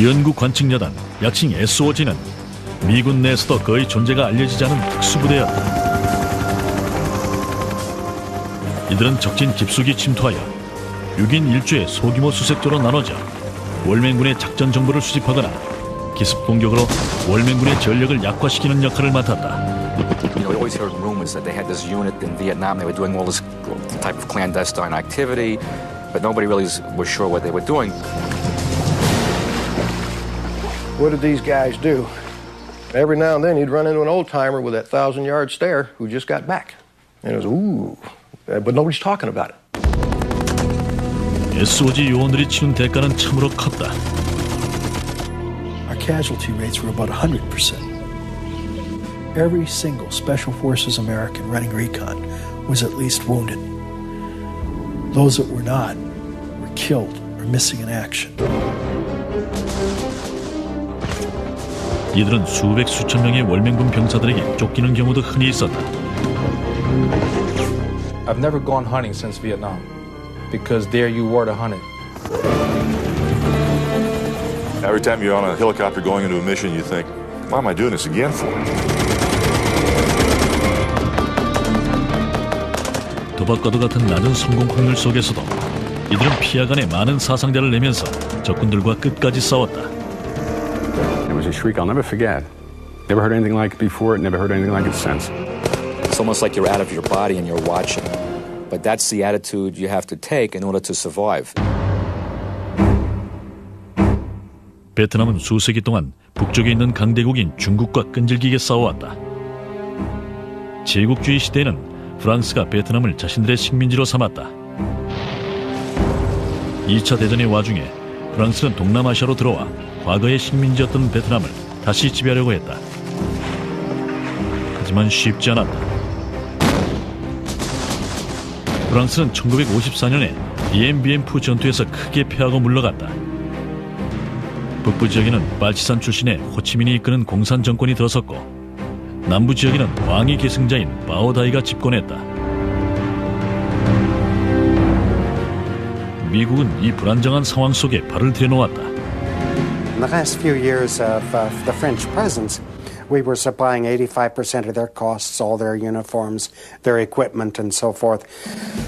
연구 관측여단, 약칭 SOG는 미군 내에서도 거의 존재가 알려지지 않은 특수부대였다. 이들은 적진 깊숙이 침투하여 6인 1조의 소규모 수색조로 나눠져 월맹군의 작전 정보를 수집하거나 기습 공격으로 월맹군의 전력을 약화시키는 역할을 맡았다. You know, we always heard rumors that they had this unit in Vietnam. They were doing all this type of clandestine activity, but nobody really was sure what they were doing. What did these guys do? Every now and then you'd run into an old-timer with that 1,000-yard stare who just got back. And it was, ooh, but nobody's talking about it. SOG 요원들이 치른 대가는 참으로 컸다. Our casualty rates were about 100%. Every single Special Forces American running recon was at least wounded. Those that were not were killed or missing in action. 이들은 수백 수천 명의 월맹군 병사들에게 쫓기는 경우도 흔히 있었다. I've never gone hunting since Vietnam because there you were to hunt it. Every time you're on a helicopter going into a mission, you think, why am I doing this again for? 도박과도 같은 낮은 성공 확률 속에서도 이들은 피하간에 많은 사상자를 내면서 적군들과 끝까지 싸웠다. It was a shriek I'll never forget. Never heard anything like it before, never heard anything like it since. It's almost like you're out of your body and you're watching. But that's the attitude you have to take in order to survive. 베트남은 수세기 동안 북쪽에 있는 강대국인 중국과 끈질기게 싸워왔다. 제국주의 시대에는 프랑스가 베트남을 자신들의 식민지로 삼았다. 2차 대전의 와중에 프랑스는 동남아시아로 들어와 과거의 식민지였던 베트남을 다시 지배하려고 했다. 하지만 쉽지 않았다. 프랑스는 1954년에 Dien Bien Phu 전투에서 크게 패하고 물러갔다. 북부 지역에는 빨치산 출신의 호치민이 이끄는 공산 정권이 들어섰고 남부 지역에는 왕위 계승자인 바오다이가 집권했다. 미국은 이 불안정한 상황 속에 발을 들여놓았다. In the last few years of the French presence, we were supplying 85% of their costs, all their uniforms, their equipment, and so forth.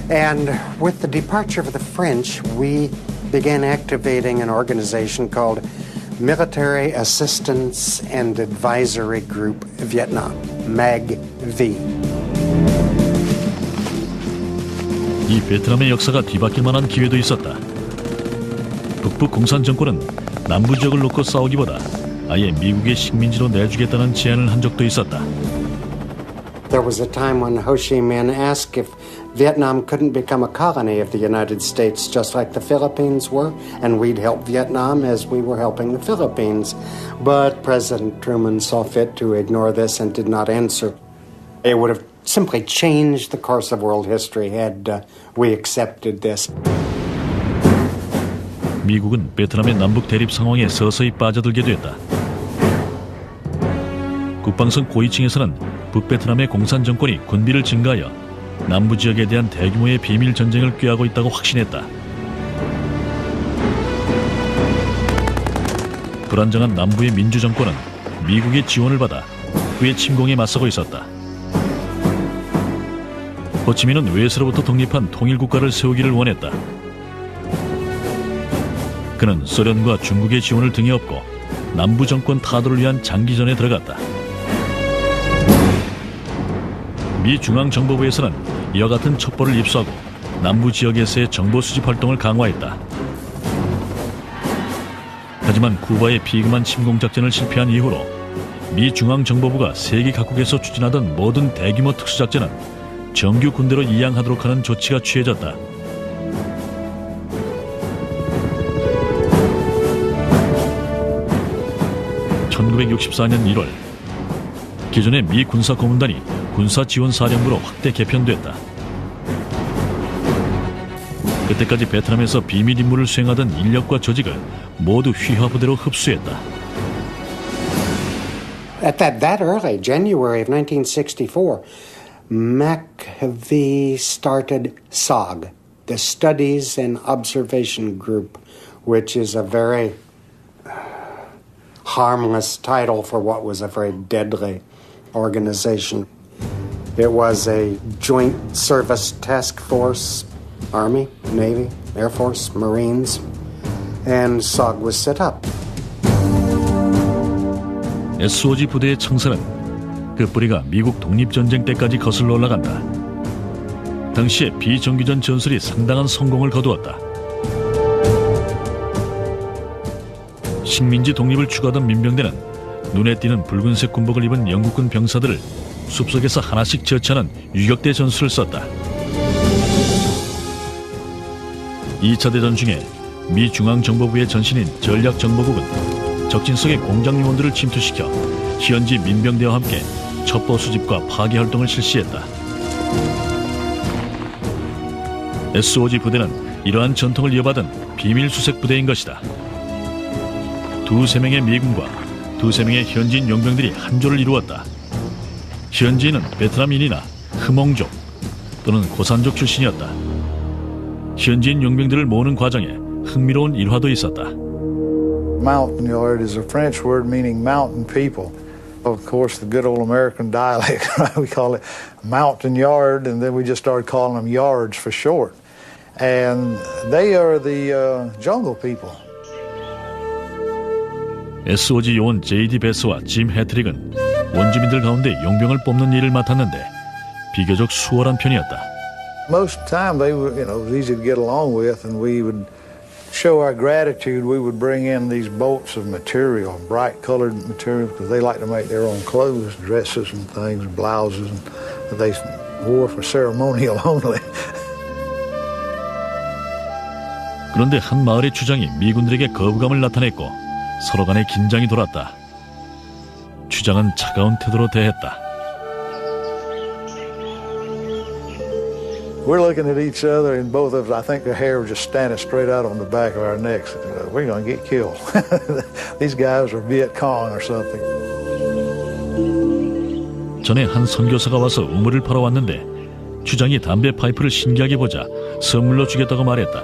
And with the departure of the French, we began activating an organization called Military Assistance and Advisory Group Vietnam, MAGV. 이 베트남의 역사가 뒤바뀔 만한 기회도 있었다. 북부 공산 정권은 남부 지역을 놓고 싸우기보다 아예 미국의 식민지로 내주겠다는 제안을 한 적도 있었다. There was a time when Ho Chi Minh asked if Vietnam couldn't become a colony of the United States just like the Philippines were, and we'd help Vietnam as we were helping the Philippines. But President Truman saw fit to ignore this and did not answer. It would have simply changed the course of world history had we accepted this. 미국은 베트남의 남북 대립 상황에 서서히 빠져들게 됐다. 국방성 고위층에서는 북베트남의 공산 정권이 군비를 증가하여 남부 지역에 대한 대규모의 비밀 전쟁을 꾀하고 있다고 확신했다. 불안정한 남부의 민주 정권은 미국의 지원을 받아 북부의 침공에 맞서고 있었다. 호치민은 외세로부터 독립한 통일국가를 세우기를 원했다. 그는 소련과 중국의 지원을 등에 업고 남부 정권 타도를 위한 장기전에 들어갔다. 미 중앙정보부에서는 이와 같은 첩보를 입수하고 남부 지역에서의 정보 수집 활동을 강화했다. 하지만 쿠바의 비금한 침공작전을 실패한 이후로 미 중앙정보부가 세계 각국에서 추진하던 모든 대규모 특수작전은 정규 군대로 이양하도록 하는 조치가 취해졌다. (1964년 1월) 기존의 미 군사고문단이 군사지원사령부로 확대 개편됐다. 그때까지 베트남에서 비밀 임무를 수행하던 인력과 조직을 모두 휘하부대로 흡수했다. At that early, January of 1964, MACV started SOG, the Studies and Observation Group, which is a very harmless title for what was a very deadly organization. It was a joint service task force, Army, Navy, Air Force, Marines, and SOG was set up. SOG 부대의 청사는 그 뿌리가 미국 독립전쟁 때까지 거슬러 올라간다. 당시에 비정규전 전술이 상당한 성공을 거두었다. 식민지 독립을 추구하던 민병대는 눈에 띄는 붉은색 군복을 입은 영국군 병사들을 숲속에서 하나씩 처치하는 유격대 전술을 썼다. 2차 대전 중에 미 중앙정보부의 전신인 전략정보국은 적진 속의 공장 요원들을 침투시켜 현지 민병대와 함께 첩보 수집과 파괴 활동을 실시했다. SOG 부대는 이러한 전통을 이어받은 비밀 수색 부대인 것이다. 2~3명의 미군과 2~3명의 현지인 용병들이 한조를 이루었다. 현지인은 베트남인이나 흠옹족 또는 고산족 출신이었다. 현지인 용병들을 모으는 과정에 흥미로운 일화도 있었다. Montagnard is a French word meaning mountain people. Of course, the good old American dialect, we call it mountain yard, and then we just started calling them yards for short. And they are the jungle people. SOG 요원 J.D. 베스와 짐 해트릭은 원주민들 가운데 용병을 뽑는 일을 맡았는데 비교적 수월한 편이었다. Most of the time they were, it was easy to get along with, and we would show our gratitude. We would bring in these bolts of material, bright colored material, because they like to make their own clothes, dresses and things, and blouses, and that they wore for ceremonial only. 그런데 한 마을의 주장이 미군들에게 거부감을 나타냈고 서로 간에 긴장이 돌았다. 주장은 차가운 태도로 대했다. We're looking at each other, and both of us, I think, the hair was just standing straight out on the back of our necks. We're going to get killed. These guys are Viet Cong or something. 전에 한 선교사가 와서 우물을 팔아 왔는데 주장이 담배 파이프를 신기하게 보자 선물로 주겠다고 말했다.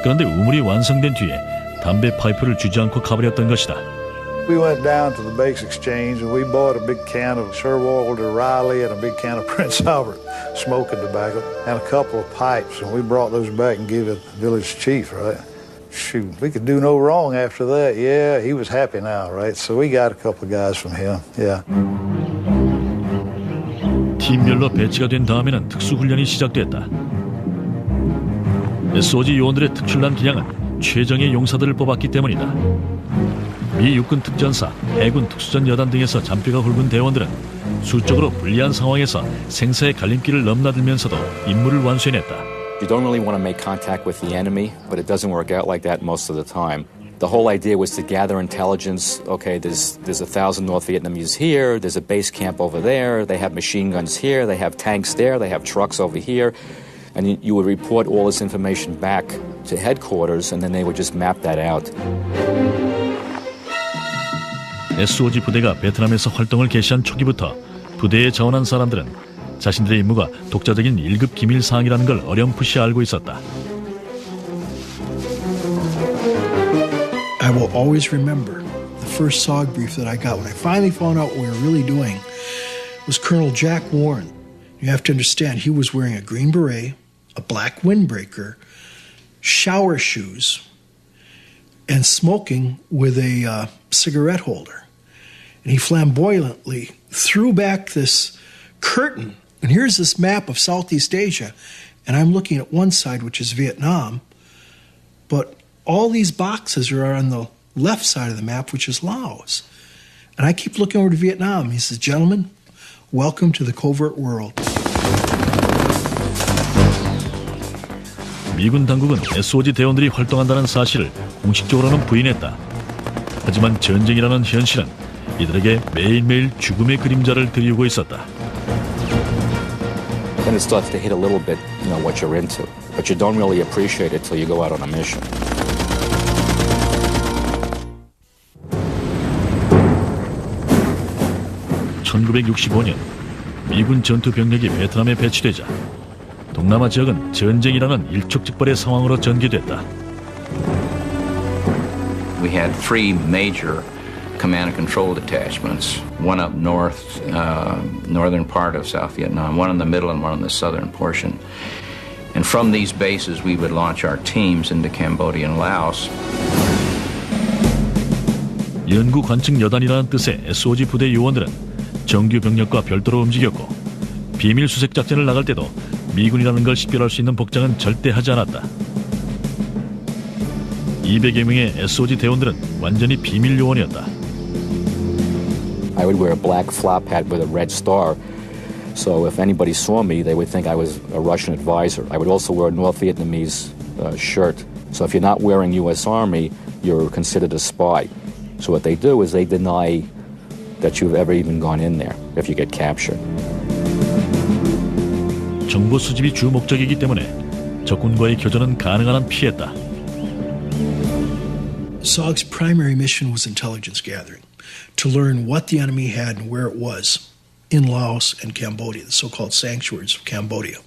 그런데 우물이 완성된 뒤에 담배 파이프를 주지 않고 가버렸던 것이다. We went down to the base exchange and we bought a big can of Sherwold or Riley and a big can of Prince Albert smoking tobacco and a couple of pipes, and we brought those back and gave it to the village chief, right? Shoot, we could do no wrong after that. Yeah, he was happy now, right? So we got a couple of guys from him, yeah. 팀별로 배치가 된 다음에는 특수훈련이 시작됐다. SOG 요원들의 특출난 기량은 최정예 용사들을 뽑았기 때문이다. 미 육군 특전사, 해군 특수전 여단 등에서 잔뼈가 굵은 대원들은 수적으로 불리한 상황에서 생사의 갈림길을 넘나들면서도 임무를 완수해냈다. You don't really want to make contact with the enemy, but it doesn't work out like that most of the time. The whole idea was to gather intelligence. Okay, there's 1,000 North Vietnamese here, there's a base camp over there, they have machine guns here, they have tanks there, they have trucks over here. And you would report all this information back to headquarters, and then they would just map that out. SOG 부대가 베트남에서 활동을 개시한 초기부터 부대에 자원한 사람들은 자신들의 임무가 독자적인 1급 기밀 사항이라는 걸 어렴풋이 알고 있었다. I will always remember the first SOG brief that I got when I finally found out what we were really doing was Colonel Jack Warren. You have to understand, he was wearing a green beret, a black windbreaker, shower shoes, and smoking with a cigarette holder. And he flamboyantly threw back this curtain, and here's this map of Southeast Asia, and I'm looking at one side, which is Vietnam, but all these boxes are on the left side of the map, which is Laos. And I keep looking over to Vietnam. He says, gentlemen, welcome to the covert world. 미군 당국은 SOG 대원들이 활동한다는 사실을 공식적으로는 부인했다. 하지만 전쟁이라는 현실은 이들에게 매일매일 죽음의 그림자를 드리우고 있었다. Then it starts to hit a little bit, you know, what you're into. But you don't really appreciate it till you go out on a mission. (1965년) 미군 전투 병력이 베트남에 배치되자 동남아 지역은 전쟁이라는 일촉즉발의 상황으로 전개됐다. We had three major command and control detachments, one up north, northern part of South Vietnam, one in the middle and one in the southern portion. And from these bases, we would launch our teams into Cambodia and Laos. 연구 관측 여단이라는 뜻의 SOG 부대 요원들은 정규 병력과 별도로 움직였고 비밀 수색 작전을 나갈 때도 미군이라는 걸 식별할 수 있는 복장은 절대 하지 않았다. 200여 명의 SOG 대원들은 완전히 비밀 요원이었다. I would wear a black flop hat with a red star. So if anybody saw me, they would think I was a Russian advisor. I would also wear a North Vietnamese shirt. So if you're not wearing U.S. Army, you're considered a spy. So what they do is they deny that you've ever even gone in there if you get captured. 정보 수집이 주 목적이기 때문에 적군과의 교전은 가능한 한 피했다. SOG's primary mission was intelligence gathering, to learn what the enemy had and where it was in Laos and Cambodia, the so-called sanctuaries of Cambodia.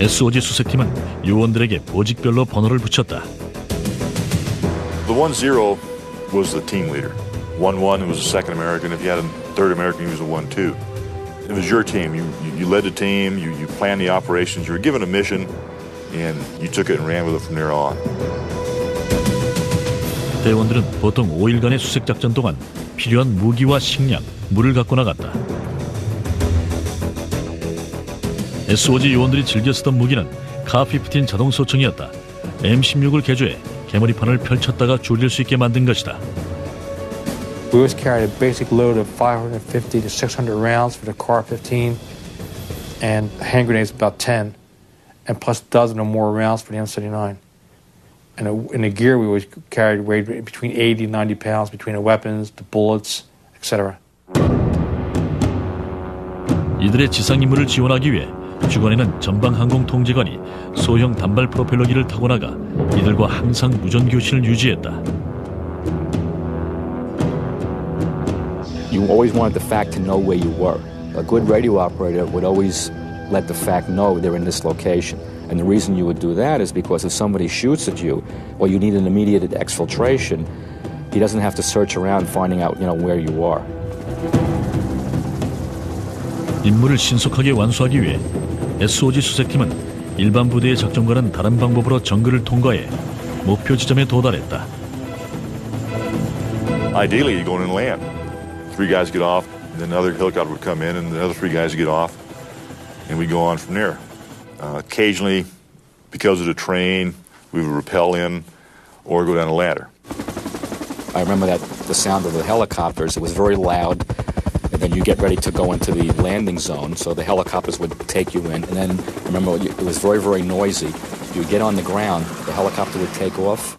SOG 수색팀은 요원들에게 보직별로 번호를 붙였다. The 1-0 was the team leader. 1-1 was the second American. If you had a third American, he was a 1-2. It was your team. You led the team. You planned the operations. You were given a mission, and you took it and ran with it from there on. 대원들은 보통 5일간의 수색 작전 동안 필요한 무기와 식량, 물을 갖고 나갔다. SOG 요원들이 즐겨 쓰던 무기는 카-15 자동 소총이었다. M16을 개조해 개머리판을 펼쳤다가 조릴 수 있게 만든 것이다. We always carried a basic load of 550 to 600 rounds for the car-15 and hand grenades about 10, and plus a dozen or more rounds for the M79. And in the gear we always carried weighed between 80 and 90 pounds between the weapons, the bullets, etc. 이들의 지상 임무를 지원하기 위해 주권에는 전방항공통제관이 소형 단발 프로펠러기를 타고 나가 이들과 항상 무전 교신을 유지했다. You always wanted the FAC to know where you were. A good radio operator would always let the FAC know they're in this location. And the reason you would do that is because if somebody shoots at you or you need an immediate exfiltration, he doesn't have to search around finding out, where you are. 임무를 신속하게 완수하기 위해 SOG 수색팀은 일반 부대의 작전과는 다른 방법으로 정글을 통과해 목표 지점에 도달했다. Ideally, you go in and land. 3 guys get off, then another helicopter would come in, and the other 3 guys get off, and we go on from there. Occasionally, because of the terrain, we would rappel in or go down a ladder. I remember the sound of the helicopters. It was very loud. And then you get ready to go into the landing zone, so the helicopters would take you in. And then, remember, it was very, very noisy. You would get on the ground, the helicopter would take off,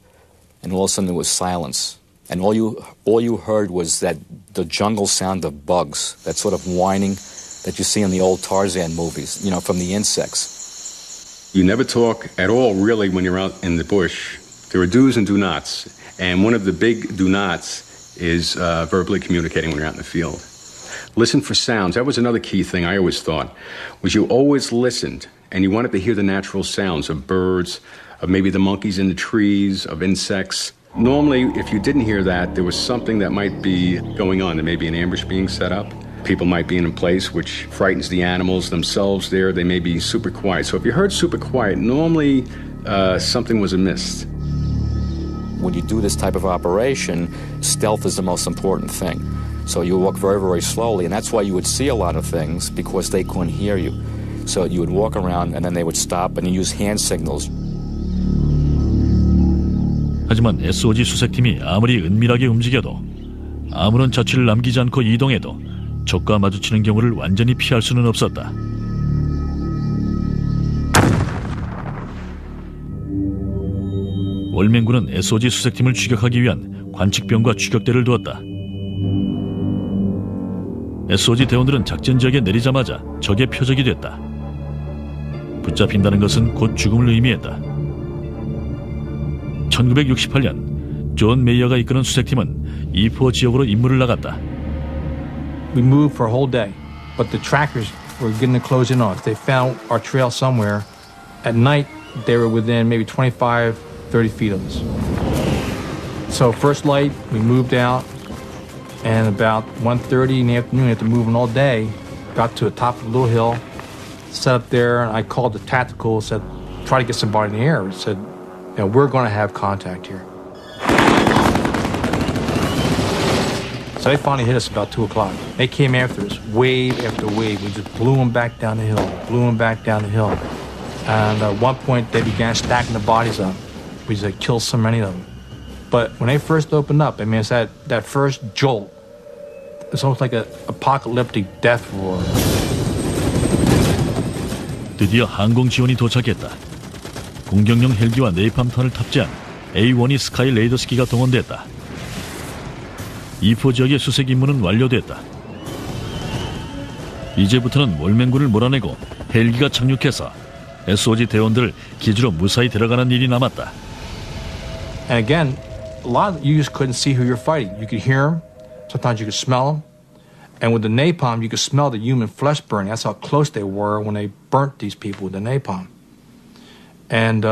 and all of a sudden there was silence. And all you heard was the jungle sound of bugs, that sort of whining that you see in the old Tarzan movies, from the insects. You never talk at all, really, when you're out in the bush. There are do's and do nots. And one of the big do nots is verbally communicating when you're out in the field. Listen for sounds. That was another key thing I always thought, was you always listened, and you wanted to hear the natural sounds of birds, of maybe the monkeys in the trees, of insects. Normally, if you didn't hear that, there was something that might be going on. There may be an ambush being set up. People might be in a place which frightens the animals themselves there. They may be super quiet. So if you heard super quiet, normally something was amiss. When you do this type of operation, stealth is the most important thing. So you walk very, very slowly, and that's why you would see a lot of things, because they couldn't hear you. So you would walk around, and then they would stop, and you use hand signals. 하지만 SOG 수색팀이 아무리 은밀하게 움직여도 아무런 자취를 남기지 않고 이동해도 적과 마주치는 경우를 완전히 피할 수는 없었다. 월맹군은 SOG 수색팀을 추격하기 위한 관측병과 추격대를 두었다. SOG 대원들은 작전 지역에 내리자마자 적의 표적이 됐다. 붙잡힌다는 것은 곧 죽음을 의미했다. 1968년 존 메이어가 이끄는 수색팀은 이포 지역으로 임무를 나갔다. We moved for a whole day, but the trackers were getting to close in on us. They found our trail somewhere. At night, they were within maybe 25, 30 feet of us. So first light, we moved out, and about 1:30 in the afternoon, after moving all day, got to the top of a little hill, set up there, and I called the tactical, said, try to get somebody in the air. Said, we're going to have contact here. So they finally hit us about 2 o'clock. They came after us, wave after wave. We just blew them back down the hill, And at one point, they began stacking the bodies up. We just killed so many of them. But when they first opened up, I mean, it's that first jolt. It's almost like an apocalyptic death roar. 드디어 항공 지원이 도착했다. 공격용 헬기와 네이팜탄을 탑재한 A-1E 스카이 레이더스기가 동원됐다. 이포 지역의 수색 임무는 완료됐다. 이제부터는 월맹군을 몰아내고 헬기가 착륙해서 SOG 대원들을 기지로 무사히 데려가는 일이 남았다. And again, a lot of you just couldn't see who you're fighting. You could hear them. Sometimes you could smell them. And with the napalm, you could smell the human flesh burning. That's how close they were when they burnt these people with the napalm. And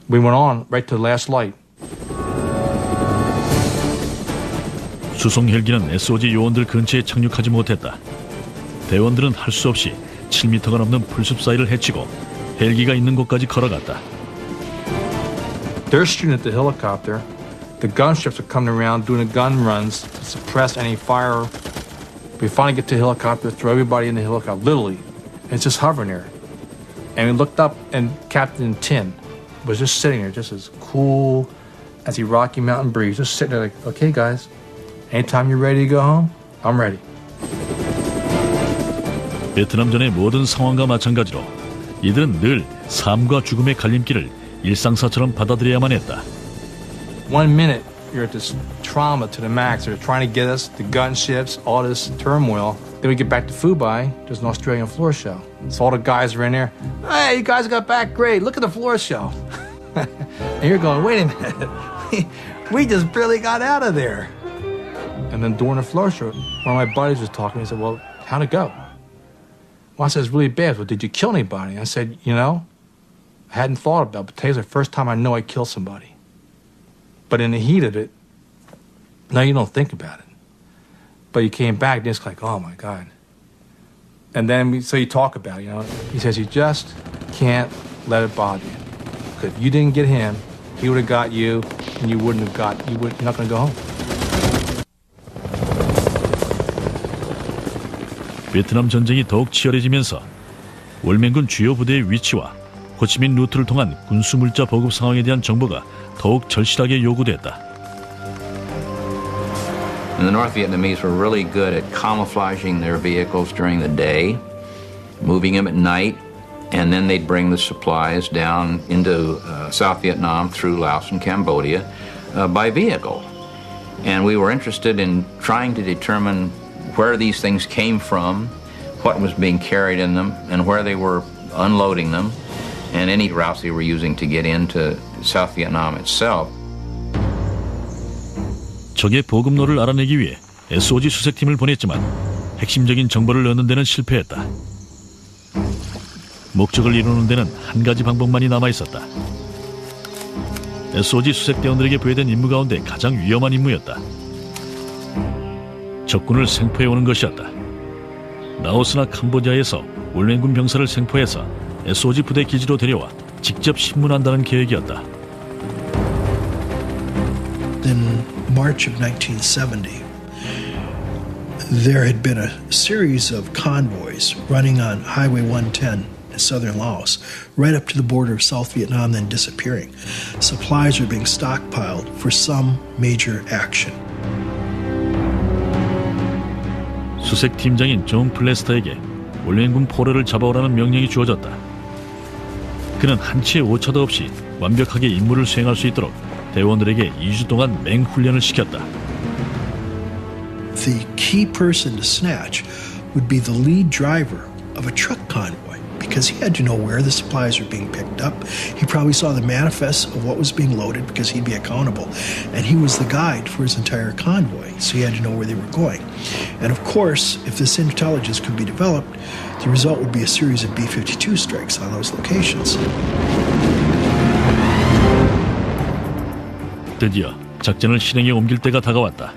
we went on right to the last light. 수송 헬기는 SOG 요원들 근처에 착륙하지 못했다. 대원들은 할 수 없이 7m가 넘는 풀숲 사이를 헤치고 헬기가 있는 곳까지 걸어갔다. They're shooting at the helicopter. The gunships are coming around doing the gun runs to suppress any fire. We finally get to the helicopter, throw everybody in the helicopter, literally. And it's just hovering there. And we looked up, and Captain Tin was just sitting there, just as cool as the Rocky Mountain breeze, just sitting there like, okay, guys, anytime you're ready to go home, I'm ready. 베트남전의 모든 상황과 마찬가지로 이들은 늘 삶과 죽음의 갈림길을 일상사처럼 받아들여야만 했다. 1 minute, you're at this trauma to the max. They're trying to get us, the gunships, all this turmoil. Then we get back to Phubai, there's an Australian floor show. So all the guys are in there. Hey, you guys got back great. Look at the floor show. And you're going, wait a minute. We just barely got out of there. And then during the floor show, one of my buddies was talking. He said, well, how'd it go? Well, I said, it's really bad. Well, did you kill anybody? I said, I hadn't thought about it, but today's the first time I know I killed somebody. But in the heat of it, now you don't think about it. But you came back, and it's like, oh my God. And then, so you talk about it, He says, you just can't let it bother you. Because if you didn't get him, he would have got you, and you're not going to go home. 베트남 전쟁이 더욱 치열해지면서 월맹군 주요 부대의 위치와 호치민 루트를 통한 군수 물자 보급 상황에 대한 정보가 더욱 절실하게 요구됐다. And the North Vietnamese were really good at camouflaging their vehicles during the day, moving them at night, and then they'd bring the supplies down into South Vietnam through Laos and Cambodia by vehicle. And we were interested in trying to determine where these things came from, what was being carried in them, and where they were unloading them, and any routes they were using to get into South Vietnam itself. 적의 보급로를 알아내기 위해 SOG 수색팀을 보냈지만 핵심적인 정보를 얻는 데는 실패했다. 목적을 이루는 데는 한 가지 방법만이 남아있었다. SOG 수색대원들에게 부여된 임무 가운데 가장 위험한 임무였다. 적군을 생포해오는 것이었다. 라오스나 캄보디아에서 월맹군 병사를 생포해서 SOG 부대 기지로 데려와 직접 신문한다는 계획이었다. In March of 1970, there had been a series of convoys running on Highway 110 in southern Laos, right up to the border of South Vietnam, then disappearing. Supplies were being stockpiled for some major action. 수색팀장인 존 플레스터에게 월맹군 포로를 잡아오라는 명령이 주어졌다. 그는 한치의 오차도 없이 완벽하게 임무를 수행할 수 있도록 대원들에게 2주 동안 맹훈련을 시켰다. The key person to snatch would be the lead driver of a truck convoy, because he had to know where the supplies were being picked up. He probably saw the manifest of what was being loaded because he'd be accountable. And he was the guide for his entire convoy, so he had to know where they were going. And of course, if this intelligence could be developed, the result would be a series of B-52 strikes on those locations. 드디어 작전을 실행에 옮길 때가 다가왔다.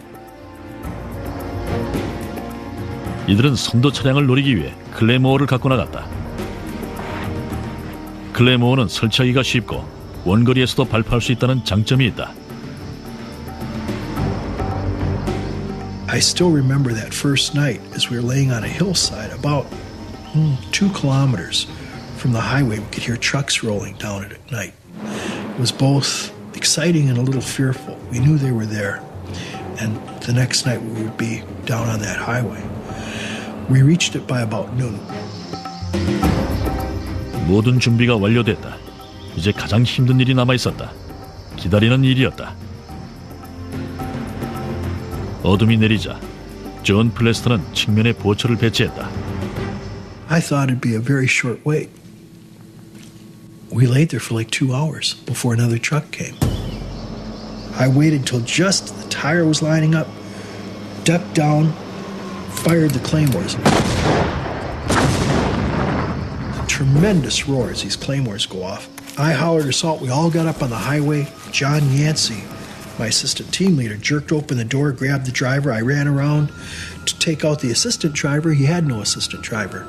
이들은 선도 차량을 노리기 위해 클레모어를 갖고 나갔다. 클레모어는 설치하기가 쉽고 원거리에서도 발포할 수 있다는 장점이 있다. I still remember that first night as we were laying on a hillside about 2 kilometers from the highway. We could hear trucks rolling down it at night. It was both exciting and a little fearful. We knew they were there, and the next night we would be down on that highway. We reached it by about noon. 모든 준비가 완료됐다. 이제 가장 힘든 일이 남아있었다. 기다리는 일이었다. 어둠이 내리자 존 플래스터는 측면에 보초를 배치했다. I thought it'd be a very short wait. We laid there for like 2 hours before another truck came. I waited till just the tire was lining up, ducked down, fired the claymores. Tremendous roar as these claymores go off. I hollered assault. We all got up on the highway. John Yancey, my assistant team leader, jerked open the door, grabbed the driver. I ran around to take out the assistant driver. He had no assistant driver.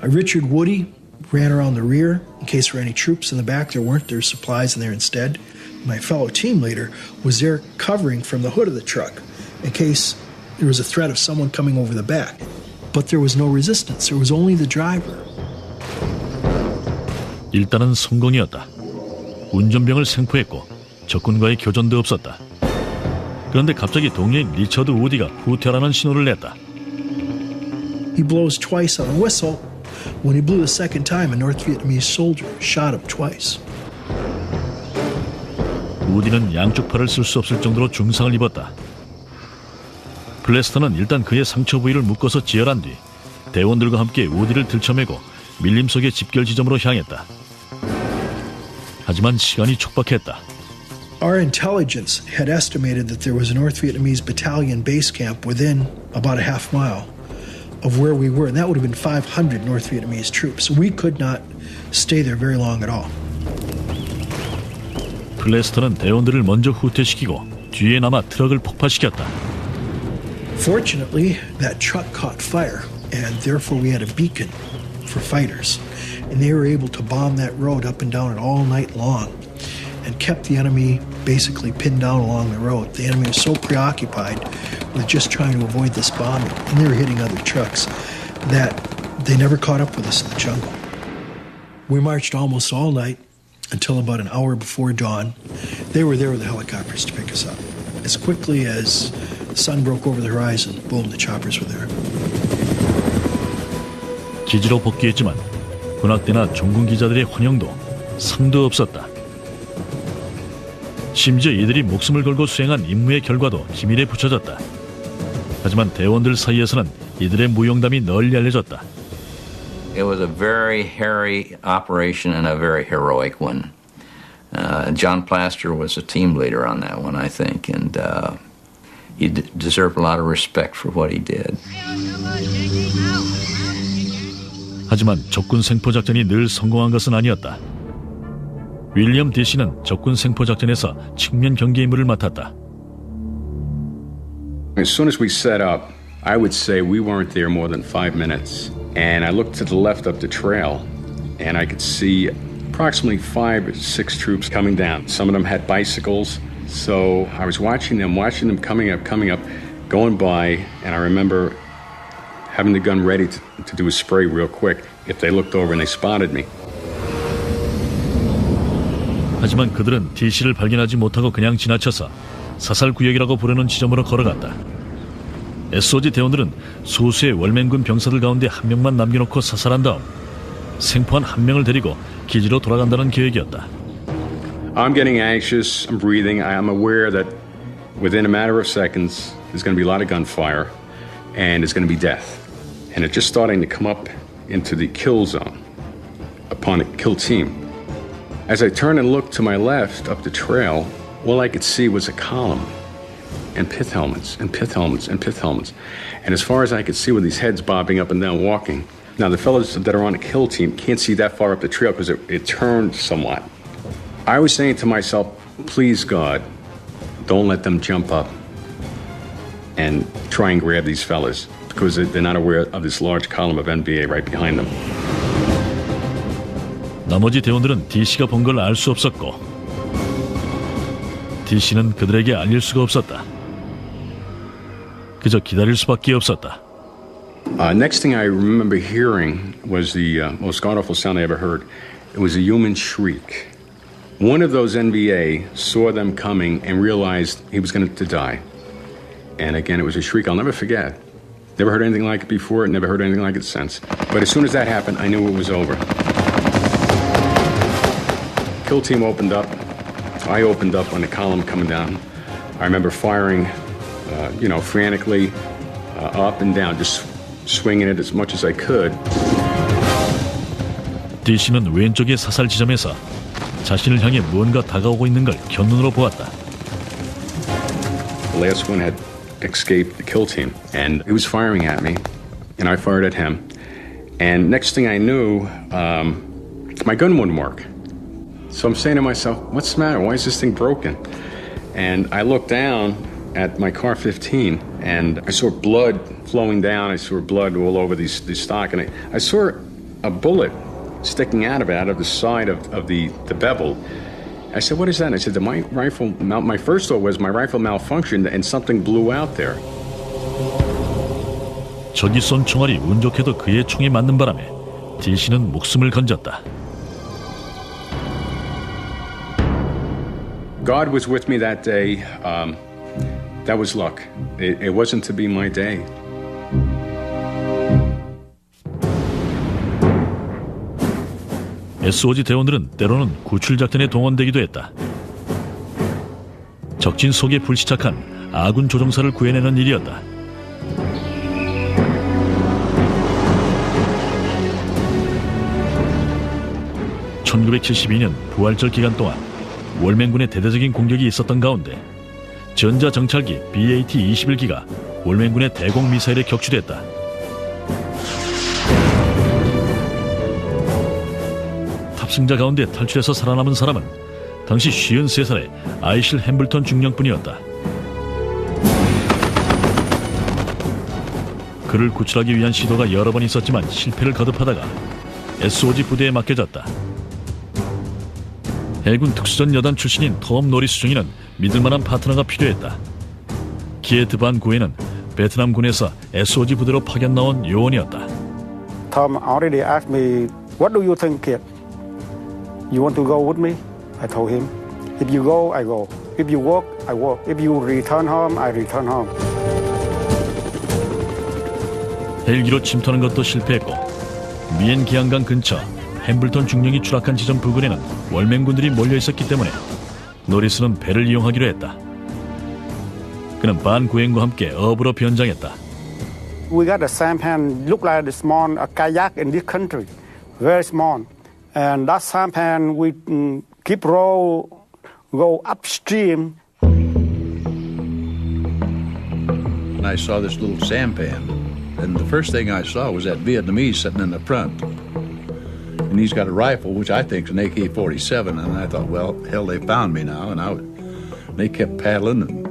Richard Woody ran around the rear in case there were any troops in the back. There weren't. There's supplies in there instead. My fellow team leader was there covering from the hood of the truck in case there was a threat of someone coming over the back. But there was no resistance. There was only the driver. 일단은 성공이었다. 운전병을 생포했고 적군과의 교전도 없었다. 그런데 갑자기 동료인 리처드 우디가 후퇴하라는 신호를 냈다. He blows twice on a whistle. When he blew the second time, a North Vietnamese soldier shot him twice. 우디는 양쪽 팔을 쓸 수 없을 정도로 중상을 입었다. 플래스터는 일단 그의 상처 부위를 묶어서 지혈한 뒤 대원들과 함께 우디를 들쳐매고 밀림 속의 집결 지점으로 향했다. 하지만 시간이 촉박했다. Our intelligence had estimated that there was a North Vietnamese battalion base camp within about a half mile of where we were, and that would have been 500 North Vietnamese troops. We could not stay there very long at all. 플래스터는 대원들을 먼저 후퇴시키고 뒤에 남아 트럭을 폭파시켰다. Fortunately, that truck caught fire, and therefore we had a beacon for fighters, and they were able to bomb that road up and down it all night long and kept the enemy basically pinned down along the road. The enemy was so preoccupied with just trying to avoid this bombing, and they were hitting other trucks, that they never caught up with us in the jungle. We marched almost all night until about an hour before dawn. They were there with the helicopters to pick us up. As quickly as the sun broke over the horizon, boom, the choppers were there. 기지로 복귀했지만 군악대나 종군 기자들의 환영도 상도 없었다. 심지어 이들이 목숨을 걸고 수행한 임무의 결과도 기밀에 붙여졌다. 하지만 대원들 사이에서는 이들의 무용담이 널리 알려졌다. It was a very hairy operation and a very heroic one. John Plaster was a team leader on that one, I think, and he deserved a lot of respect for what he did. 하지만 적군 생포 작전이 늘 성공한 것은 아니었다. 윌리엄 디시는 적군 생포 작전에서 측면 경계 임무를 맡았다. As soon as we set up, I would say we weren't there more than 5 minutes. And I looked to the left up the trail, and I could see approximately 5 or 6 troops coming down. Some of them had bicycles, so I was watching them coming up, going by, and I remember having the gun ready to do a spray real quick if they looked over and they spotted me. 하지만 그들은 DC를 발견하지 못하고 그냥 지나쳐서 사살구역이라고 부르는 지점으로 걸어갔다. SOG 대원들은 소수의 월맹군 병사들 가운데 한 명만 남겨놓고 사살한 다음 생포한 한 명을 데리고 기지로 돌아간다는 계획이었다. I'm getting anxious, I'm breathing, I'm aware that within a matter of seconds there's going to be a lot of gunfire and it's going to be death. And it's just starting to come up into the kill zone upon a kill team. As I turned and looked to my left up the trail, all I could see was a column and pith helmets and pith helmets and pith helmets. And as far as I could see with these heads bobbing up and down walking. Now the fellows that are on the kill team can't see that far up the trail because it turned somewhat. I was saying to myself, please God, don't let them jump up and try and grab these fellas because they're not aware of this large column of NBA right behind them. 나머지 대원들은 DC가 본 걸 알 수 없었고 DC는 그들에게 알릴 수가 없었다. 그저 기다릴 수밖에 없었다. Next thing I remember hearing was the most god-awful sound I ever heard. It was a human shriek. One of those NBA saw them coming and realized he was going to die. And again, it was a shriek I'll never forget. Never heard anything like it before, never heard anything like it since. But as soon as that happened, I knew it was over. Kill team opened up. I opened up on the column coming down. I remember firing, frantically up and down, just swinging it as much as I could. DC는 왼쪽의 사살 지점에서 자신을 향해 무언가 다가오고 있는 걸 견눈으로 보았다. The last one had escaped the kill team, and he was firing at me, and I fired at him. And next thing I knew, my gun wouldn't work. So I'm saying to myself, what's the matter? Why is this thing broken? And I looked down at my car 15, and I saw blood flowing down. I saw blood all over the stock, and I saw a bullet sticking out of it, out of the side of the bevel. I said, what is that? And I said, my first thought was my rifle malfunctioned and something blew out there. 적이 쏜 총알이 운 좋게도 그의 총에 맞는 바람에 DC는 목숨을 건졌다. God was with me that day. That was luck. It wasn't to be my day. SOG 대원들은 때로는 구출작전에 동원되기도 했다. 적진 속에 불시착한 아군 조종사를 구해내는 일이었다. (1972년) 부활절 기간 동안 월맹군의 대대적인 공격이 있었던 가운데 전자정찰기 BAT-21기가 월맹군의 대공 미사일에 격추됐다. 탑승자 가운데 탈출해서 살아남은 사람은 당시 53살의 아이실 햄블턴 중령뿐이었다. 그를 구출하기 위한 시도가 여러 번 있었지만 실패를 거듭하다가 SOG 부대에 맡겨졌다. 해군 특수전 여단 출신인 톰 노리스 중위는 믿을만한 파트너가 필요했다. 기에트 반 구에는 베트남군에서 SOG 부대로 파견 나온 요원이었다. Tom already asked me, "What do you think, kid? You want to go with me?" I told him, "If you go, I go. If you work, I work. If you return home, I return home." 헬기로 침투하는 것도 실패했고 미엔 기항강 근처 햄블턴 중령이 추락한 지점 부근에는 월맹군들이 몰려있었기 때문에 노리스는 배를 이용하기로 했다. 그는 반 구행과 함께 어부로 변장했다. We got a sampan, look like a small kayak in this country, very small. And that sampan we keep row, go upstream. And I saw this little sampan, and the first thing I saw was that Vietnamese sitting in the front. And he's got a rifle, which I think is an AK-47, and I thought, well, hell, they found me now. And they kept paddling, and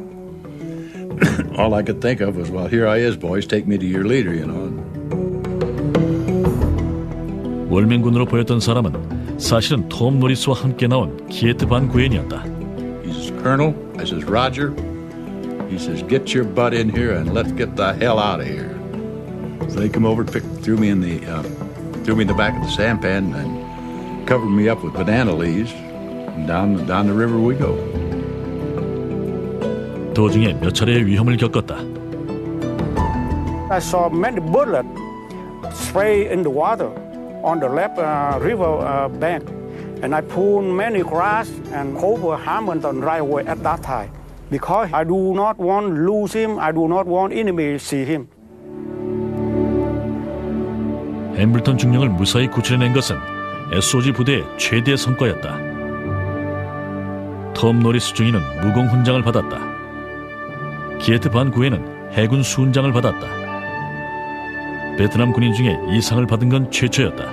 all I could think of was, well, here I is, boys, take me to your leader, you know. 월맹군으로 보였던 사람은 사실은 톰 노리스와 함께 나온 기에트 반 구엔이었다. He says, "Colonel," I says, "Roger." He says, "Get your butt in here and let's get the hell out of here." So they come over, threw me in the back of the sampan and covered me up with banana leaves, and down the river we go. 도중에 몇 차례의 위험을 겪었다. I saw many bullets spray in the water on the left river bank, and I pulled many grass and cover Hamilton right away at that time because I do not want to lose him. I do not want enemy to see him. 햄블턴 중령을 무사히 구출해낸 것은 SOG 부대의 최대 성과였다. 톰 노리스 중위는 무공 훈장을 받았다. 기에트 반 구에는 해군 수훈장을 받았다. 베트남 군인 중에 이 상을 받은 건 최초였다.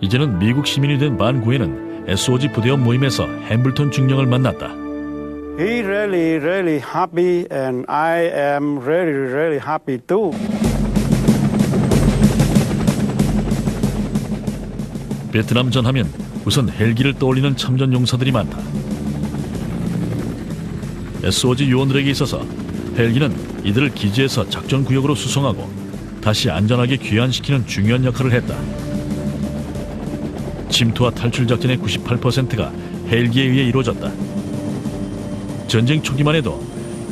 이제는 미국 시민이 된 반 구에는 SOG 부대원 모임에서 햄블턴 중령을 만났다. He really happy, and I am really happy too. 베트남전 하면 우선 헬기를 떠올리는 참전 용사들이 많다. SOG 요원들에게 있어서 헬기는 이들을 기지에서 작전 구역으로 수송하고 다시 안전하게 귀환시키는 중요한 역할을 했다. 침투와 탈출 작전의 98%가 헬기에 의해 이루어졌다. 전쟁 초기만 해도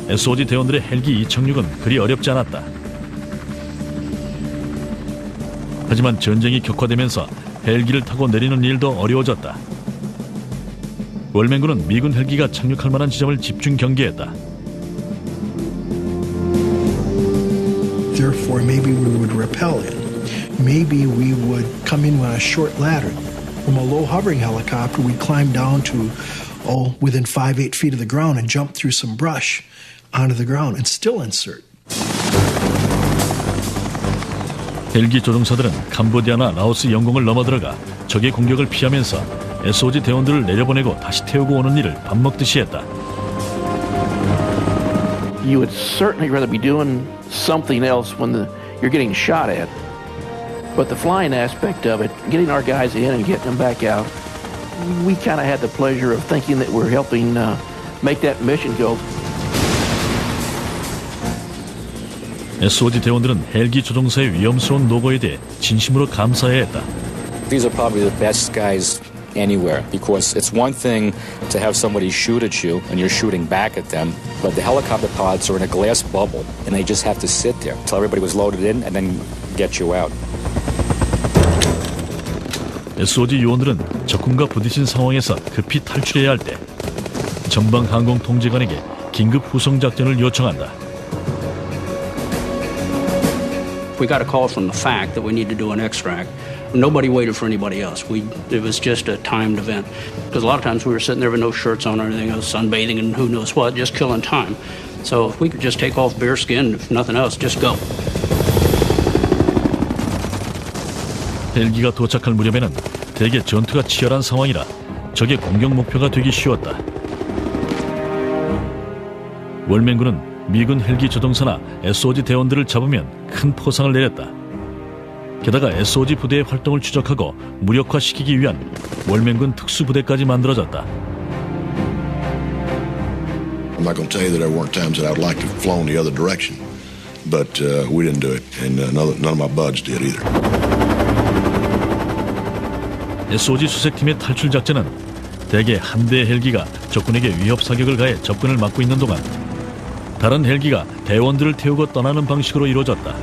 SOG 대원들의 헬기 이착륙은 그리 어렵지 않았다. 하지만 전쟁이 격화되면서 헬기를 타고 내리는 일도 어려워졌다. 월맹군은 미군 헬기가 착륙할 만한 지점을 집중 경계했다. Therefore, maybe we would rappel in. Maybe we would come in on a short ladder. From a low hovering helicopter, we'd climb down to, within 5-8 feet of the ground and jump through some brush onto the ground and still insert. 헬기 조종사들은 캄보디아나 라오스 영공을 넘어들어가 적의 공격을 피하면서 SOG 대원들을 내려보내고 다시 태우고 오는 일을 밥 먹듯이 했다. You would certainly rather be doing something else when you're getting shot at. But the flying aspect of it, getting our guys in and getting them back out, we kind of had the pleasure of thinking that we're helping make that mission go. SOG 대원들은 헬기 조종사의 위험스러운 노고에 대해 진심으로 감사해야 했다. These are probably the best guys anywhere, because it's one thing to have somebody shoot at you and you're shooting back at them, but the helicopter pods are in a glass bubble and they just have to sit there until everybody was loaded in and then get you out. SOG 요원들은 적군과 부딪힌 상황에서 급히 탈출해야 할 때 전방 항공 통제관에게 긴급 후송 작전을 요청한다. We got a call from the FAC that we need to do an extract. Nobody waited for anybody else. It was just a timed event. Because a lot of times we were sitting there with no shirts on or anything, sunbathing and who knows what, just killing time. So if we could just take off bare skin, if nothing else, just go. 헬기가 도착할 무렵에는 대개 전투가 치열한 상황이라 적의 공격 목표가 되기 쉬웠다. 월맹군은 미군 헬기 조종사나 SOG 대원들을 잡으면 큰 포상을 내렸다. 게다가 SOG 부대의 활동을 추적하고 무력화시키기 위한 월맹군 특수부대까지 만들어졌다. I'm not going to tell you that there weren't times that I'd like to have flown the other direction, but we didn't do it, and none of my buds did either. SOG 수색팀의 탈출 작전은 대개 한 대의 헬기가 적군에게 위협 사격을 가해 접근을 막고 있는 동안 다른 헬기가 대원들을 태우고 떠나는 방식으로 이루어졌다.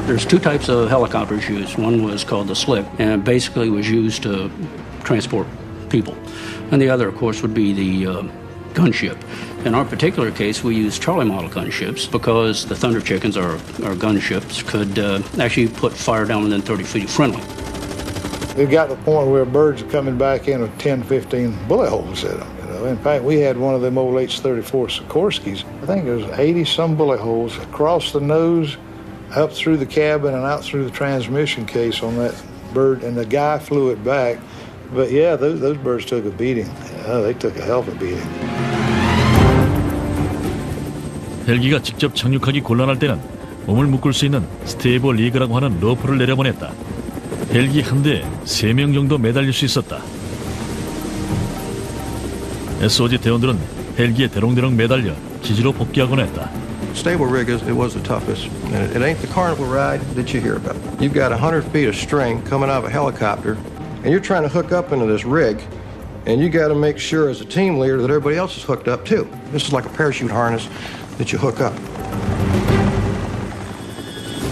There's two types of helicopters used. One was called the Slick, and basically was used to transport people. And the other, of course, would be the gunship. In our particular case, we used Charlie model gunships because the Thunder Chickens, our gunships, could actually put fire down within 30 feet of friendly. It got to the point where birds are coming back in with 10, 15 bullet holes in them. In fact, we had one of them old H-34 Sikorskis. I think there was 80-some bullet holes across the nose, up through the cabin, and out through the transmission case on that bird, and the guy flew it back. But yeah, those birds took a beating. They took a hell of a beating. 헬기가 직접 착륙하기 곤란할 때는 몸을 묶을 수 있는 스테이블 리그라고 하는 로프를 내려보냈다. 헬기 한 대에 3명 정도 매달릴 수 있었다. SOG 대원들은 헬기에 대롱대롱 매달려 기지로 복귀하곤 했다. Stable rig it was the toughest. And it ain't the carnival ride that you hear about. You've got 100 feet of string coming out of a helicopter, and you're trying to hook up into this rig, and you got to make sure as a team leader that everybody else is hooked up too. This is like a parachute harness that you hook up.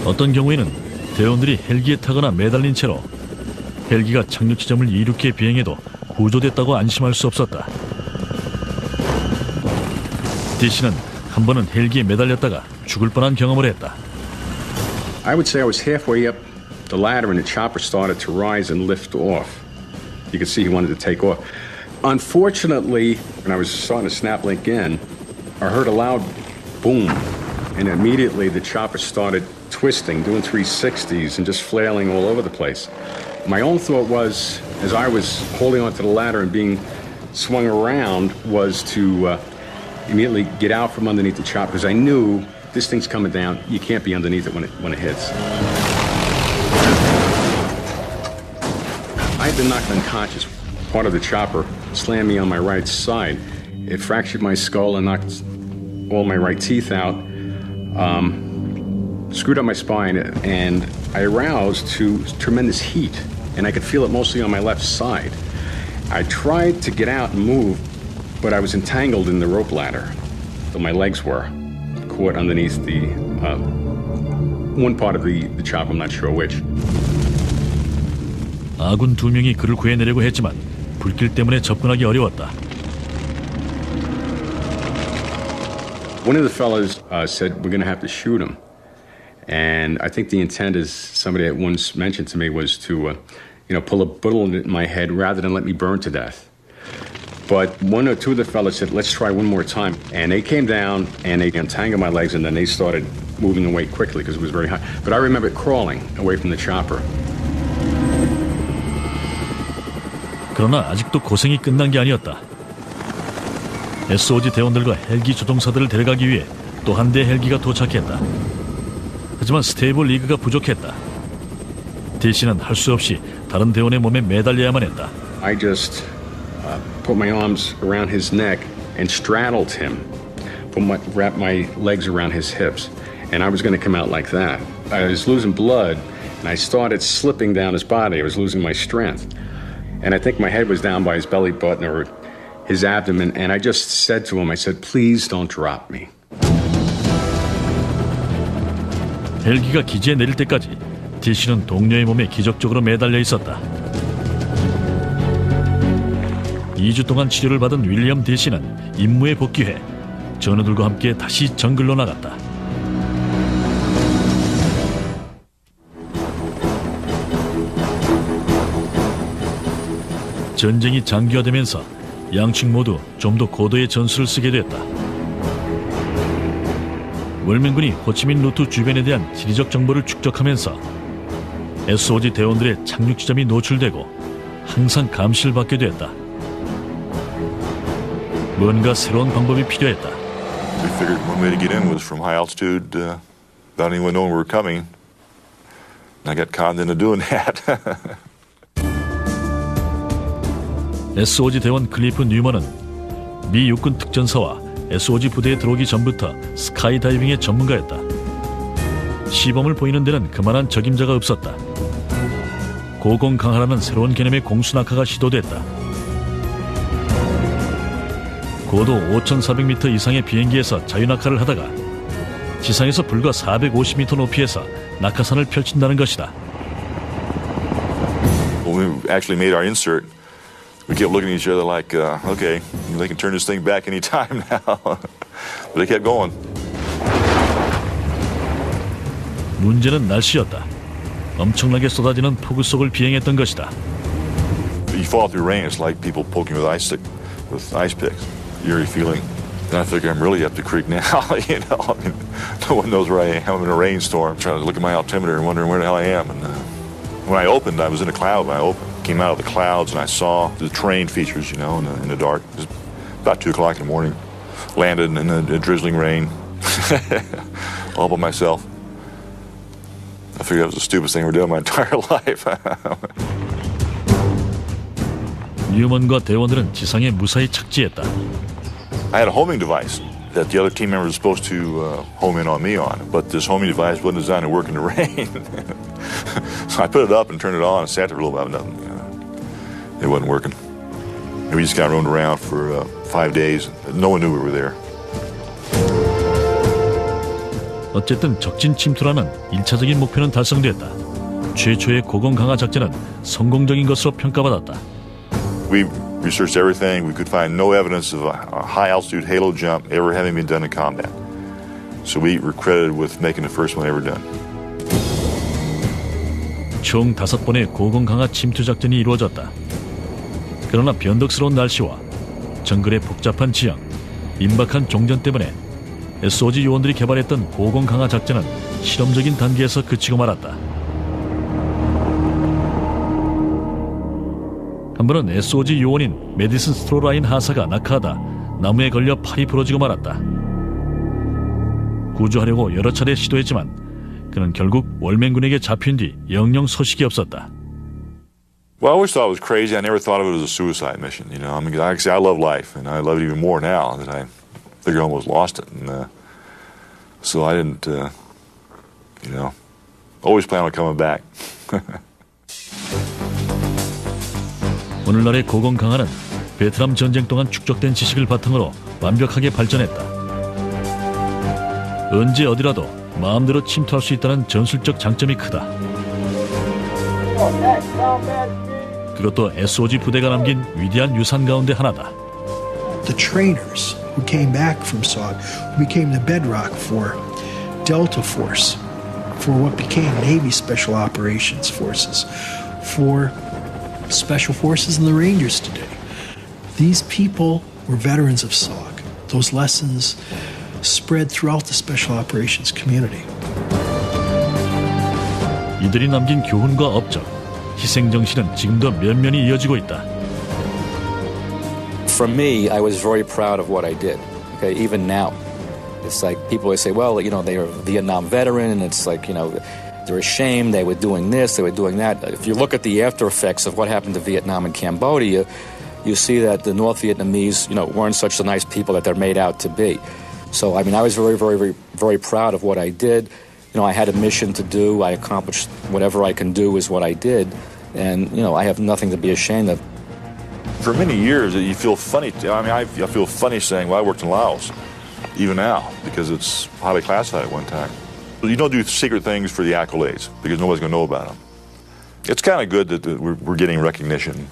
어떤 경우에는 대원들이 헬기에 타거나 매달린 채로 헬기가 착륙 지점을 이륙해 비행해도 구조됐다고 안심할 수 없었다. 디씨는 한 번은 헬기에 매달렸다가 죽을 뻔한 경험을 했다. I would say I was halfway up the ladder and the chopper started to rise and lift off. You could see he wanted to take off. Unfortunately, when I was starting to snap link in, I heard a loud boom, and immediately the chopper started twisting, doing 360s and just flailing all over the place. My own thought was, as I was holding onto the ladder and being swung around was to immediately get out from underneath the chopper because I knew this thing's coming down. You can't be underneath it when it hits. I had been knocked unconscious. Part of the chopper slammed me on my right side. It fractured my skull and knocked all my right teeth out, screwed up my spine, and I aroused to tremendous heat, and I could feel it mostly on my left side. I tried to get out and move, but I was entangled in the rope ladder, though my legs were caught underneath the one part of the chopper, I'm not sure which. 아군 2명이 그를 구해내려고 했지만 불길 때문에 접근하기 어려웠다. One of the fellas said, we're going to have to shoot him. And I think the intent, as somebody at once mentioned to me, was to, pull a bullet in my head rather than let me burn to death. But one or two of the fellas said, let's try one more time. And they came down and they untangled my legs and then they started moving away quickly because it was very hot. But I remember crawling away from the chopper. 그러나 아직도 고생이 끝난 게 아니었다. SOG 대원들과 헬기 조종사들을 데려가기 위해 또 한 대 헬기가 도착했다. 하지만 스테이블 리그가 부족했다. DC는 할 수 없이 다른 대원의 몸에 매달려야만 했다. I just put my arms around his neck and straddled him, wrapped my legs around his hips, and I was going to come out like that. I was losing blood, and I started slipping down his body. I was losing my strength. And I think my head was down by his belly button or his abdomen, and I just said to him, I said, please don't drop me. 헬기가 기지에 내릴 때까지 DC는 동료의 몸에 기적적으로 매달려 있었다. 2주 동안 치료를 받은 윌리엄 DC는 임무에 복귀해 전우들과 함께 다시 정글로 나갔다. 전쟁이 장기화되면서 양측 모두 좀 더 고도의 전술을 쓰게 됐다. 월명군이 호치민 루트 주변에 대한 지리적 정보를 축적하면서 SOG 대원들의 착륙 지점이 노출되고 항상 감시를 받게 됐다. 뭔가 새로운 방법이 필요했다. We figured one way to get in was from high altitude without anyone knowing we were coming. I got conned into doing that. SOG 대원 클리프 뉴먼은 미 육군 특전사와 SOG 부대에 들어오기 전부터 스카이다이빙의 전문가였다. 시범을 보이는 데는 그만한 적임자가 없었다. 고공강하라는 새로운 개념의 공수낙하가 시도됐다. 고도 5,400m 이상의 비행기에서 자유낙하를 하다가 지상에서 불과 450m 높이에서 낙하산을 펼친다는 것이다. When we actually made our insert, we kept looking at each other like, okay, they can turn this thing back any time now. But they kept going. 문제는 날씨였다. 엄청나게 쏟아지는 폭우 속을 비행했던 것이다. You fall through rain, it's like people poking with ice picks. Eerie feeling. Then I figure I'm really up the creek now. I mean, no one knows where I am. I'm in a rainstorm, trying to look at my altimeter and wondering where the hell I am. And when I opened, I was in a cloud when I opened. Came out of the clouds and I saw the terrain features, in the dark. It was about 2 o'clock in the morning. Landed in a drizzling rain, all by myself. I figured that was the stupidest thing I've ever done in my entire life. 뉴먼과 대원들은 지상에 무사히 착지했다. I had a homing device that the other team members were supposed to home in on me on, but this homing device wasn't designed to work in the rain. So I put it up and turned it on and sat there for a little while, nothing. It wasn't working. And we just got roamed around for 5 days. No one knew we were there. 어쨌든 적진 침투라는 1차적인 목표는 달성됐다. 최초의 고공강화 작전은 성공적인 것으로 평가받았다. We researched everything. We could find no evidence of a high-altitude halo jump ever having been done in combat. So we were credited with making the first one ever done. 총 5번의 고공강화 침투 작전이 이루어졌다. 그러나 변덕스러운 날씨와 정글의 복잡한 지형, 임박한 종전 때문에 SOG 요원들이 개발했던 고공강화 작전은 실험적인 단계에서 그치고 말았다. 한 번은 SOG 요원인 메디슨 스트로라인 하사가 낙하하다 나무에 걸려 팔이 부러지고 말았다. 구조하려고 여러 차례 시도했지만 그는 결국 월맹군에게 잡힌 뒤 영영 소식이 없었다. Well, I always thought it was crazy. I never thought of it as a suicide mission. You know, I mean, I love life, and I love it even more now that I figure I almost lost it. And so I didn't, you know, always plan on coming back. 오늘날의 고공 강화는 베트남 전쟁 동안 축적된 지식을 바탕으로 완벽하게 발전했다. 언제 어디라도 마음대로 침투할 수 있다는 전술적 장점이 크다. 그것도 SOG 부대가 남긴 위대한 유산 가운데 하나다. The trainers who came back from SOG became the bedrock for Delta Force, for what became Navy Special Operations Forces, for Special Forces and the Rangers today. These people were veterans of SOG. Those lessons spread throughout the Special Operations community. 이들이 남긴 교훈과 업적, 희생 정신은 지금도 면면이 이어지고 있다. For me, I was very proud of what I did. Okay, even now, it's like people always say, "Well, you know, they are a Vietnam veteran," and it's like, you know, they're ashamed they were doing this, they were doing that. If you look at the after effects of what happened to Vietnam and Cambodia, you see that the North Vietnamese, you know, weren't such the nice people that they're made out to be. So, I mean, I was very proud of what I did. You know, I had a mission to do. I accomplished whatever I can do is what I did. And, you know, I have nothing to be ashamed of. For many years, you feel funny. I mean, I feel funny saying, well, I worked in Laos, even now, because it's highly classified at one time. You don't do secret things for the accolades, because nobody's going to know about them. It's kind of good that we're getting recognition,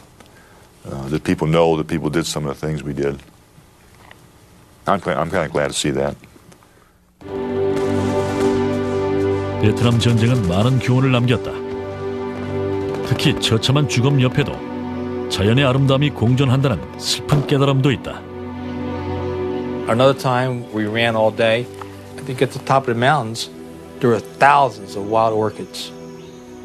that people know that people did some of the things we did. I'm kind of glad to see that. 베트남 전쟁은 많은 교훈을 남겼다. 특히 처참한 죽음 옆에도 자연의 아름다움이 공존한다는 슬픈 깨달음도 있다. Another time we ran all day. I think at the top of the mountains there were thousands of wild orchids.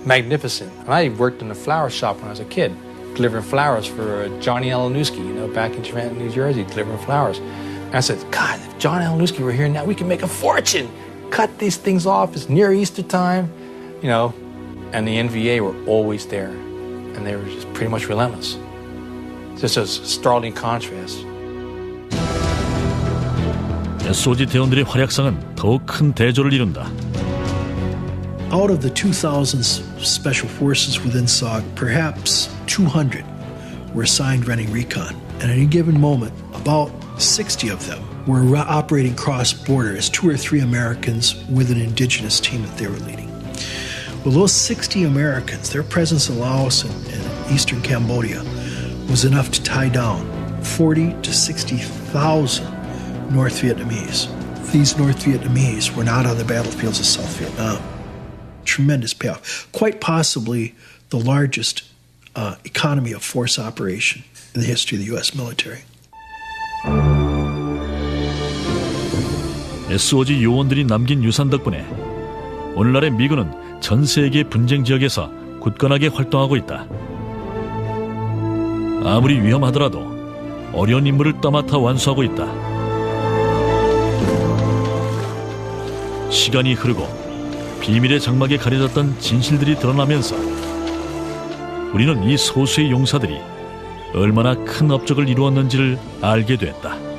Magnificent. And I worked in a flower shop when I was a kid, delivering flowers for Johnny Alanowski, you know, back in Trenton, New Jersey, delivering flowers. And I said, God, if John Alanowski were here now, we could make a fortune. Cut these things off. It's near Easter time, you know. And the NVA were always there. And they were just pretty much relentless. Just a startling contrast. SOG 대원들의 활약상은 더욱 큰 대조를 이룬다. Out of the 2,000 special forces within SOG, perhaps 200 were assigned running recon. And at any given moment, about 60 of them were operating cross-border as 2 or 3 Americans with an indigenous team that they were leading. Well, those 60 Americans, their presence in Laos and eastern Cambodia was enough to tie down 40 to 60,000 North Vietnamese. These North Vietnamese were not on the battlefields of South Vietnam. Tremendous payoff. Quite possibly the largest economy of force operation in the history of the U.S. military. SOG 요원들이 남긴 유산 덕분에 오늘날의 미군은 전 세계 분쟁 지역에서 굳건하게 활동하고 있다. 아무리 위험하더라도 어려운 임무를 떠맡아 완수하고 있다. 시간이 흐르고 비밀의 장막에 가려졌던 진실들이 드러나면서 우리는 이 소수의 용사들이 얼마나 큰 업적을 이루었는지를 알게 됐다.